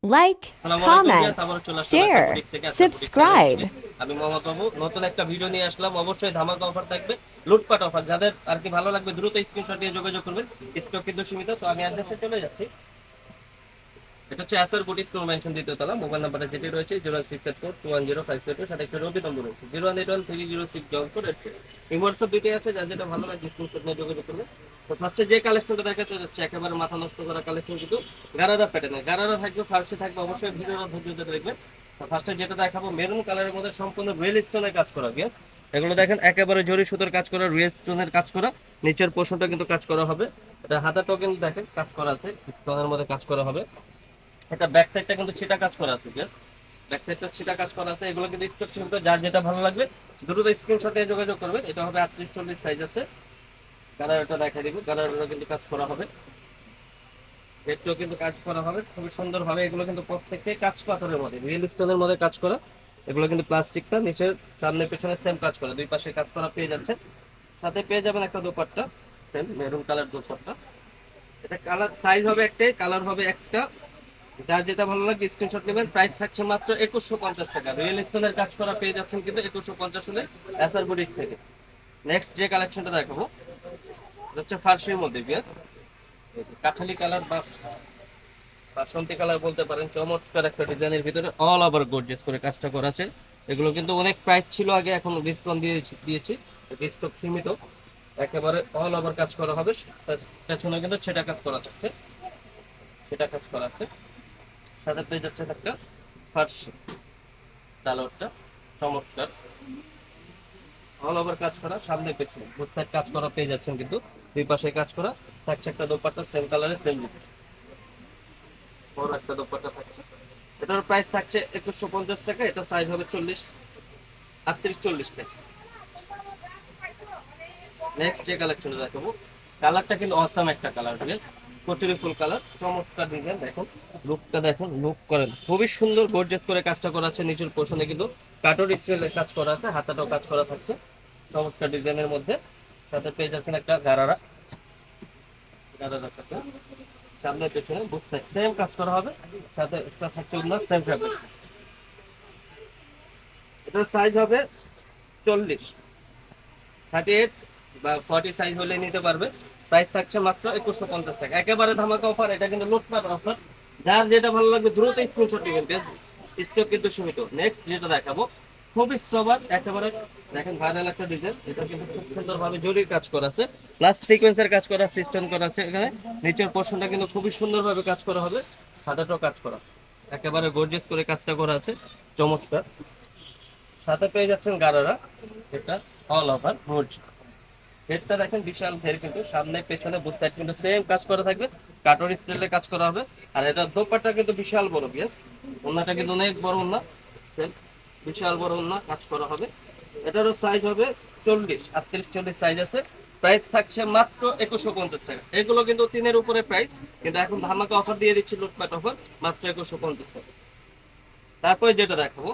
like, আসসালামু আলাইকুম viewers, comment, আবারও চলে আসলাম আসার share, বুটিক থেকে। আসার বুটিক চ্যানেল থেকে subscribe. আমি মোহাম্মদ বাবু নতুন একটা ভিডিও নিয়ে আসলাম। অবশ্যই ধামাকা অফার থাকবে, লুটপাট অফার। যাদের আর কি ভালো লাগবে দ্রুত স্ক্রিনশট নিয়ে যোগাযোগ করবেন। স্টক কিন্তু সীমিত। তো আমি অ্যাড্রেসে চলে যাচ্ছি। এটা হচ্ছে আসার বুটিক কনভেনশন দ্বিতীয় তলা। মোবাইল নাম্বারটা যেটি রয়েছে 06842105502, সাথে একটা রবি নম্বর রয়েছে 01813060483। এই হোয়াটসঅ্যাপ দুটোই আছে, যার যেটা ভালো লাগে স্ক্রিনশট নিয়ে যোগাযোগ করবেন। তো ফার্স্টে যে কালেকশনটা দেখাতে যাচ্ছে একেবারে মাথা নষ্ট করা কালেকশন, কিন্তু গারারা প্যাটার্নের গারারা থাকবে, ফার্স্টে থাকবে। অবশ্যই ভিডিওটা ধৈর্য ধরে দেখবেন। তো ফার্স্টে যেটা দেখাবো মেরুন কালারের মধ্যে সম্পূর্ণ রিয়েল স্টোনের কাজ করা গিয়ে, এগুলো দেখেন একেবারে জরি সুতোর কাজ করা, রিয়েল স্টোনের কাজ করা। নিচের পোর্শনটা কিন্তু কাজ করা হবে। এটা হাতাটাও কিন্তু দেখেন কাজ করা আছে, স্টোনের মধ্যে কাজ করা হবে। এটা ব্যাক সাইডটা কিন্তু ছিটা কাজ করা আছে, ব্যাক সাইডটা ছিটা কাজ করা আছে। এগুলো কিন্তু স্টক ছিল, যার যেটা ভালো লাগবে দ্রুত স্ক্রিনশটে যোগাযোগ করবেন। এটা হবে 38-40 সাইজ আছে। কালারটা দেখাই দিব, কালারটা কিন্তু কাজ করা হবে, এটাও কিন্তু কাজ করা হবে খুবই সুন্দর ভাবে। এগুলো কিন্তু প্রত্যেকটাই কাঁচ পাথরের মধ্যে, রিয়েল স্টোনের মধ্যে কাজ করা। এগুলো কিন্তু প্লাস্টিকটা নিচের সামনে পেছনে সেম কাজ করা, দুই পাশে কাজ করা পেয়ে যাচ্ছে। সাথে পেয়ে যাবেন একটা dupatta, same maroon colour dupatta. এটা কালার সাইজ হবে একটাই, কালার হবে একটা। যার যেটা ভালো লাগে স্ক্রিনশট নেবেন। প্রাইস থাকছে মাত্র 2150 টাকা। রিয়েল স্টোনের কাজ করা পেয়ে যাচ্ছেন কিন্তু 2150 হলে এসআর বুটিক্স থেকে। নেক্সট যে কালেকশনটা দেখাবো এটা হচ্ছে ফার্সির মধ্যে বিয়াস, কাঠালি কালার বা বাসন্তী কালার বলতে পারেন। চমৎকার একটা ডিজাইনের ভিতরে অল ওভার গর্জিয়াস করে কাজটা করা আছে। এগুলো কিন্তু অনেক প্রাইস ছিল আগে, এখন ডিসকাউন্ট দিয়েছি। স্টক সীমিত। একেবারে অল ওভার কাজ করা হবে। তার পেছনে কিন্তু সেটা কাজ করা থাকছে, সেটা কাজ করা আছে। সাথে পেয়ে যাচ্ছে একটা ফার্সি সালোয়ারটা, চমৎকার অল ওভার কাজ করা, সামনে পেছনে বুথ সাইড কাজ করা পেয়ে যাচ্ছেন কিন্তু। দুই পাশে কাজ করা থাকছে। একটা দোপাট্টা সেম কালারে সেম বড় একটা দোপাট্টা থাকছে। এটার প্রাইস থাকছে 2150 টাকা। এটা সাইজ হবে 38-40 সাইজ। নেক্সট যে কালেকশন দেখাবো, কালারটা কিন্তু অসাম একটা কালার, কচুরি ফুল কালার, চমৎকার ডিজাইন। দেখুন লুকটা, দেখুন লুক করেন, খুবই সুন্দর গর্জিয়াস করে কাজটা করা আছে। নিচের পোর্শনে কিন্তু কাটর স্টাইলের কাজ করা আছে, হাতাটাও কাজ করা থাকছে চমৎকার ডিজাইনের মধ্যে। সাথে পেয়ে যাচ্ছেন একটা গারারা, গারারা সাথে সামনে পেছনে বুঝছে সেম কাজ করা হবে। সাথে একটা থাকছে ওনার সেম ফ্যাব্রিক। এটার সাইজ হবে 40, 38 বা 40 সাইজ হলে নিতে পারবে। প্রাইস থাকছে মাত্র 2150 টাকা। একেবারে ধামাকা অফার, এটা কিন্তু লুটপাট অফার। যার যেটা ভালো লাগবে দ্রুত স্ক্রিনশট নেবেন, স্টক কিন্তু সীমিত। নেক্সট যেটা দেখাবো খুবই সবার একেবারে দেখেন ভাইরাল একটা ডিজাইন। এটা কিন্তু খুব সুন্দরভাবে জরির কাজ করা আছে, প্লাস সিকোয়েন্সের কাজ করা, সিস্টেম করা আছে এখানে। নিচের পোর্শনটা কিন্তু খুবই সুন্দরভাবে কাজ করা হবে, সাদাটাও কাজ করা, একেবারে গর্জিয়াস করে কাজটা করা আছে, চমৎকার। সাথে পেয়ে যাচ্ছেন গারারা, এটা অল ওভার গর্জিয়াস। হেডটা দেখেন বিশাল হেড, কিন্তু সামনে পেছনে বুথ সাইড কিন্তু সেম কাজ করা থাকবে, কাটর স্টাইলে কাজ করা হবে। আর এটা দোপাট্টা কিন্তু বিশাল বড় বিয়াস, ওন্নাটা কিন্তু অনেক বড় ওন্না, সেম বিশাল বড় ওন্না কাজ করা হবে। এটারও সাইজ হবে 40, 38-40 সাইজ আছে। প্রাইস থাকছে মাত্র 2150 টাকা। এগুলো কিন্তু 3-এর উপরে প্রাইস, কিন্তু এখন ধামাকা অফার দিয়ে দিচ্ছি, লুটপাট অফার, মাত্র 2150 টাকা। তারপরে যেটা দেখাবো,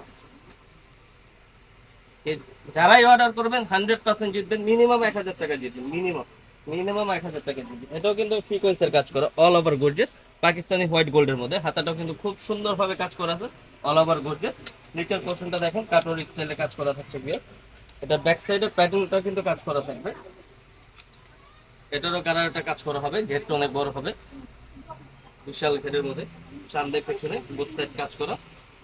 যারাই অর্ডার করবেন 100% জিতবেন, মিনিমাম 1000 টাকা জিতবেন, মিনিমাম মিনিমাম 1000 টাকা জিতবেন। এটাও কিন্তু সিকোয়েন্সের কাজ করা, all over gorgeous, Pakistani white গোল্ডের মধ্যে। হাতাটাও কিন্তু খুব সুন্দরভাবে কাজ করা আছে, অল ওভার গর্জিয়াস। নিচের পোর্শনটা দেখেন কাটর স্টাইলে কাজ করা থাকছে বিয়াস। এটা ব্যাক সাইডের প্যাটার্নটা কিন্তু কাজ করা থাকবে। এটারও কালারটা কাজ করা হবে, ঘেরটা অনেক বড় হবে, বিশাল ঘেরের মধ্যে, সামনে পেছনে বুথ সাইড কাজ করা।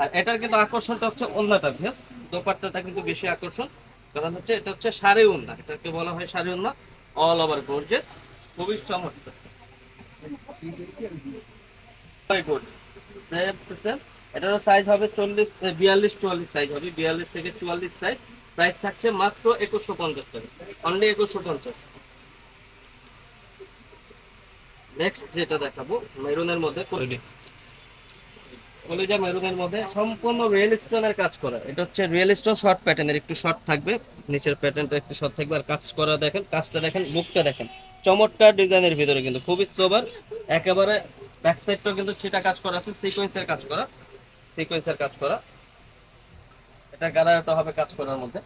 আর এটার কিন্তু আকর্ষণটা হচ্ছে ওন্নাটা ভিয়াস, দোপাট্টাটা কিন্তু বেশি আকর্ষণ। কারণ হচ্ছে এটা হচ্ছে শাড়ি ওন্না, এটাকে বলা হয় শাড়ি ওন্না, অল ওভার গর্জিয়াস, খুবই চমৎকার। এটারও সাইজ হবে 40, 42-44 সাইজ হবে, 42 থেকে 44 সাইজ। প্রাইস থাকছে মাত্র 2150 টাকা, অনলি 2150। নেক্সট যেটা দেখাবো মেরুনের মধ্যে, কলিজা মেরুনের মধ্যে সম্পূর্ণ রিয়েল স্টোনের কাজ করা। এটা হচ্ছে রিয়েল স্টোন শর্ট প্যাটার্নের, একটু শর্ট থাকবে, নিচের প্যাটার্নটা একটু শর্ট থাকবে। আর কাজ করা দেখেন, কাজটা দেখেন, লুকটা দেখেন, চমৎকার ডিজাইনের ভিতরে কিন্তু খুবই সোবার। একেবারে ব্যাক সাইডটাও কিন্তু সেটা কাজ করা আছে, সিকোয়েন্সের কাজ করা, সিকোয়েন্সের কাজ করা। এটা গালাটা হবে কাজ করার মধ্যে,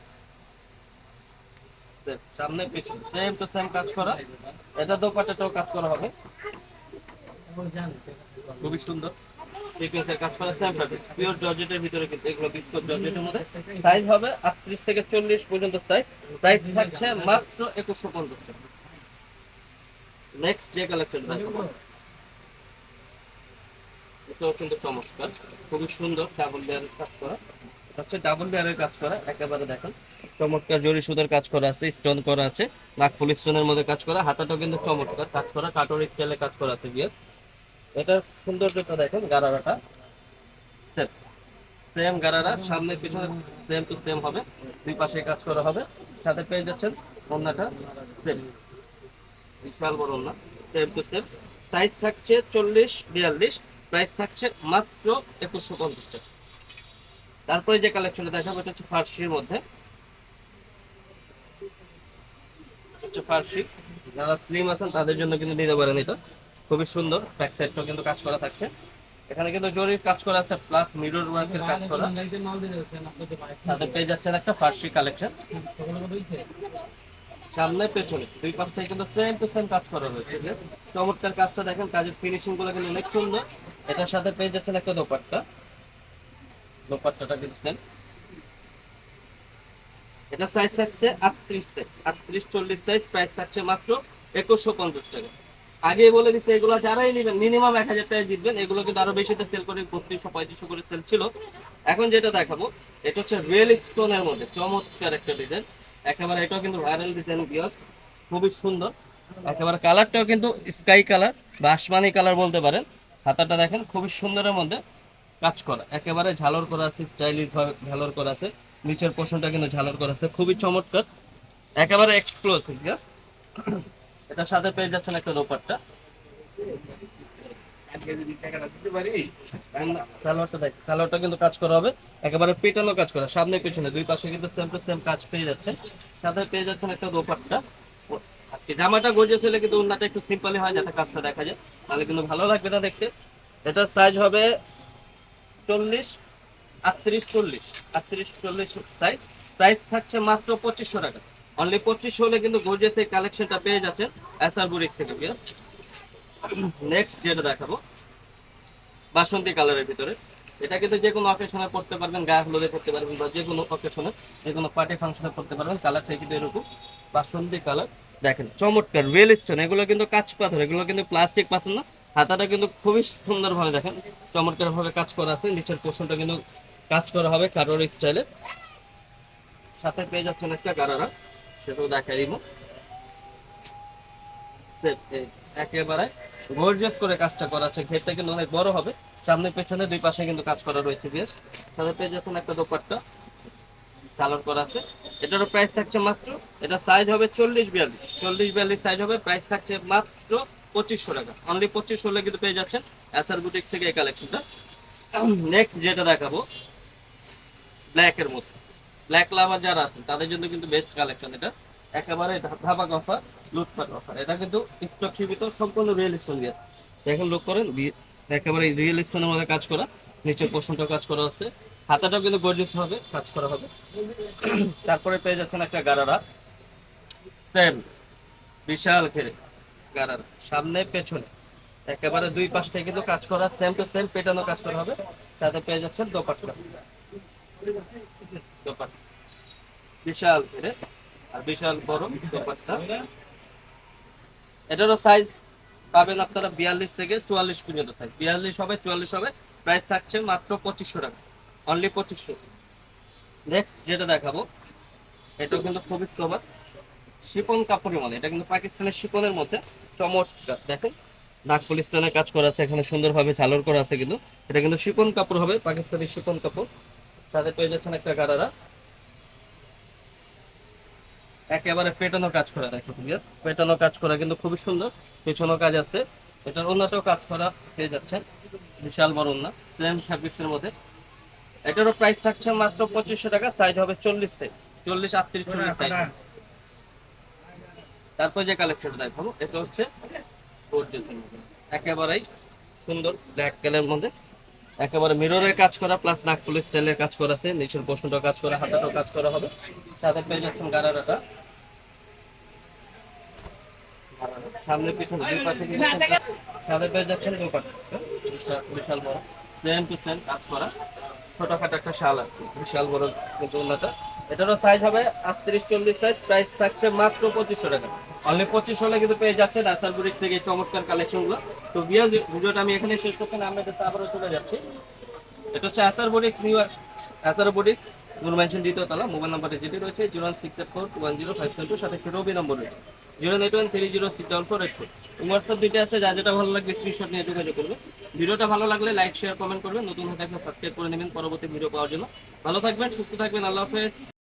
সামনে পিছনে সেম টু সেম কাজ করা। এটা দোপাট্টাটাও কাজ করা হবে, খুবই সুন্দর। সিকোয়েন্সের কাজ করা সেম ফ্যাব্রিক পিওর জর্জেটের ভিতরে, কিন্তু এগুলো বিস্কুট জর্জেটের মধ্যে। সাইজ হবে 38 থেকে 40 পর্যন্ত সাইজ। প্রাইস থাকছে মাত্র 2150 টাকা। নেক্সট যে কালেকশন দেখাবো, এটাও কিন্তু চমৎকার, খুবই সুন্দর ডাবল লেয়ারের কাজ করা। এটা হচ্ছে ডাবল লেয়ারের কাজ করা, একেবারে দেখেন চমৎকার জরি সুতার কাজ করা আছে, স্টোন করা আছে, নাকফুল স্টোনের মধ্যে কাজ করা। হাতাটাও কিন্তু চমৎকার কাজ করা, কাটর স্টাইলে কাজ করা আছে বিয়াস। এটার সৌন্দর্যটা দেখেন, গারারাটা সেম সেম গারারা, সামনে পিছনে সেম টু সেম হবে, দুই পাশে কাজ করা হবে। সাথে পেয়ে যাচ্ছেন ওড়নাটা সেম, বিশাল বড় ওড়না, সেম টু সেম। সাইজ থাকছে 40-42, প্রাইস থাকছে মাত্র 2150 টাকা। তারপরে যে কালেকশনটা দেখাবো এটা হচ্ছে ফার্সির মধ্যে, হচ্ছে ফার্সি। যারা স্লিম আছেন তাদের জন্য কিন্তু নিতে পারেন, এটা খুবই সুন্দর। ব্যাক সাইডটাও কিন্তু কাজ করা থাকছে, এখানে কিন্তু জরির কাজ করা আছে প্লাস মিরর ওয়ার্কের কাজ করা। তাদের পেয়ে যাচ্ছেন একটা ফার্সি কালেকশন, সামনে পেছনে দুই পাশটাই কিন্তু সেম টু সেম কাজ করা হয়েছে। চমৎকার কাজটা দেখেন, কাজের ফিনিশিং গুলো কিন্তু অনেক সুন্দর। এটার সাথে পেয়ে যাচ্ছেন একটা দোপাট্টা, দোপাট্টাটা কিন্তু সেম। এটা সাইজ থাকছে 38 সাইজ, 38-40 সাইজ। প্রাইস থাকছে মাত্র 2150 টাকা। আগে বলে দিচ্ছে এগুলো যারাই নেবেন মিনিমাম 1000 টাকা জিতবেন। এগুলো কিন্তু আরো বেশিতে সেল করে 3200-3500 করে সেল ছিল। এখন যেটা দেখাবো এটা হচ্ছে রিয়েল স্টোনের মধ্যে চমৎকার একটা ডিজাইন, একেবারে এটাও কিন্তু ভাইরাল ডিজাইন বিয়স, খুবই সুন্দর। একেবারে কালারটাও কিন্তু স্কাই কালার বা আসমানি কালার বলতে পারেন। হাতাটা দেখেন খুবই সুন্দরের মধ্যে কাজ করা, একেবারে ঝালর করা আছে, স্টাইলিশ ভাবে ঝালর করা আছে। নিচের পোর্শনটা কিন্তু ঝালর করা আছে, খুবই চমৎকার, একেবারে এক্সক্লুসিভ। জাস্ট এটার সাথে পেয়ে যাচ্ছেন একটা দোপাট্টা। সালোয়ারটা দেখ, সালোয়ারটা কিন্তু কাজ করা হবে, একেবারে পেটানো কাজ করা, সামনে পিছনে দুই পাশে কিন্তু সেম টু সেম কাজ পেয়ে যাচ্ছেন। সাথে পেয়ে যাচ্ছেন একটা দোপাট্টা। আর কি জামাটা গর্জিয়াস হলে কিন্তু ওন্নাটা একটু সিম্পলি হয়, যাতে কাজটা দেখা যায়, তাহলে কিন্তু ভালো লাগবে না দেখতে। এটার সাইজ হবে 40, 38-40, 38-40 সাইজ। প্রাইস থাকছে মাত্র 2500 টাকা। অনলি 2500 হলে কিন্তু গর্জিয়াস এই কালেকশনটা পেয়ে যাচ্ছেন এসআর বুটিক্স থেকে। নেক্সট যেটা দেখাবো বাসন্তী কালারের ভিতরে, এটা কিন্তু যে কোনো অকেশনে পড়তে পারবেন, গায়ে হলুদে পড়তে পারবেন, বা যে কোনো অকেশনে যে কোনো পার্টি ফাংশনে পড়তে পারবেন। কালারটা কিন্তু এরকম বাসন্তী কালার, দেখেন চমৎকার রিয়েল স্টোন। এগুলো কিন্তু কাঁচ পাথর, এগুলো কিন্তু প্লাস্টিক পাথর না। হাতাটা কিন্তু খুবই সুন্দর ভাবে দেখেন চমৎকার ভাবে কাজ করা আছে, নিচের পোর্শনটা কিন্তু কাজ করা হবে কারোর স্টাইলে। সাথে পেয়ে যাচ্ছেন একটা গারারা, সেটাও দেখাই দিব। একেবারে গর্জিয়াস করে কাজটা করা আছে, ঘেরটা কিন্তু অনেক বড় হবে, সামনে পেছনে দুই পাশে কিন্তু কাজ করা রয়েছে বেশ। তাদের পেয়ে যাচ্ছেন একটা দোপাট্টা কালার করা আছে। এটারও প্রাইস থাকছে মাত্র, এটা সাইজ হবে 40-42 সাইজ হবে। প্রাইস থাকছে মাত্র 2500 টাকা। অনলি 2500 হলে কিন্তু পেয়ে যাচ্ছেন এসআর বুটিক্স থেকে এই কালেকশনটা। নেক্সট যেটা দেখাবো ব্ল্যাক এর মধ্যে, ব্ল্যাক লাভার যারা আছেন তাদের জন্য কিন্তু বেস্ট কালেকশন এটা, একেবারে ধামাকা অফার, লুটপাট অফার। এটা কিন্তু স্টক সীমিত, সম্পূর্ণ রিয়েল স্টোন দিয়ে দেখেন, লুক করেন, একেবারে রিয়েল স্টোনের মধ্যে কাজ করা, নিচের পোর্শনটা কাজ করা হচ্ছে, হাতাটাও কিন্তু গর্জিয়াস হবে কাজ করা হবে। তারপরে পেয়ে যাচ্ছেন একটা গারারা, সেম বিশাল ঘেরে গারারা, সামনে পেছনে একেবারে দুই পাশটাই কিন্তু কাজ করা, সেম টু সেম পেটানো কাজ করা হবে। সাথে পেয়ে যাচ্ছেন দোপাট্টা, দোপাট্টা বিশাল ঘেরে আর বিশাল বড় দোপাট্টা। এটারও সাইজ পাবেন আপনারা 42 থেকে 44 পর্যন্ত সাইজ, 42 হবে, 44 হবে। প্রাইস থাকছে মাত্র 2500 টাকা, অনলি 2500। নেক্সট যেটা দেখাবো এটাও কিন্তু খুবই সোবার, শিপন কাপড়ের মধ্যে, এটা কিন্তু পাকিস্তানের শিপনের মধ্যে চমৎকার। দেখেন নাক পলিস্টানের কাজ করা আছে, এখানে সুন্দরভাবে ঝালর করা আছে, কিন্তু এটা কিন্তু শিপন কাপড় হবে, পাকিস্তানি শিপন কাপড়। সাথে পেয়ে যাচ্ছেন একটা গারারা, একেবারে পেটানো কাজ করা, দেখো ইয়েস পেটানো কাজ করা কিন্তু খুবই সুন্দর, পেছনো কাজ আছে। এটার ওন্নাটাও কাজ করা পেয়ে যাচ্ছেন, বিশাল বড় ওন্না, সেম ফ্যাব্রিক্স এর মধ্যে। এটারও প্রাইস থাকছে মাত্র 2500 টাকা। সাইজ হবে 40 সাইজ, 40, 38, 40 সাইজ। তারপর যে কালেকশনটা দেখাবো এটা হচ্ছে একেবারেই সুন্দর ব্ল্যাক কালারের মধ্যে, একেবারে মিররের কাজ করা প্লাস নাকফুল স্টাইলের কাজ করা আছে, নিচের পোর্শনটাও কাজ করা, হাতাটাও কাজ করা হবে। সাথে পেয়ে যাচ্ছেন গারারাটা, সামনে পিছনে দুই পাশে কিন্তু সাথে পেয়ে যাচ্ছেন দোপাট্টা, বিশাল বড় সেম টু সেম কাজ করা, ছোটখাটো একটা শাল আর কি, বিশাল বড় কিন্তু ওড়নাটা। এটারও সাইজ হবে 38-40 সাইজ, প্রাইস থাকছে মাত্র 2500 টাকা। অনলি 2500 টাকা কিন্তু পেয়ে যাচ্ছে রাস্তার বুটিক থেকে এই চমৎকার কালেকশনগুলো। তো ভিউয়ার্স, ভিডিওটা আমি এখানে শেষ করতে না, আপনাদের কাছে আবারও চলে যাচ্ছি। এটা হচ্ছে আসার বুটিক্স, নিউ আসার বুটিক্স, নূর ম্যানশন দ্বিতীয় তলা। মোবাইল নাম্বারটা যেটি রয়েছে 01684105572, সাথে একটি রবি নম্বর রয়েছে 08130064484। হোয়াটসঅ্যাপ দিতে আছে, যা যেটা ভালো লাগবে স্ক্রিনশট নিয়ে যোগাযোগ করবে। ভিডিওটা ভালো লাগলে লাইক শেয়ার কমেন্ট করবেন, নতুন হয়ে থাকলে সাবস্ক্রাইব করে নেবেন পরবর্তী ভিডিও পাওয়ার জন্য। ভালো থাকবেন, সুস্থ থাকবেন, আল্লাহ হাফেজ।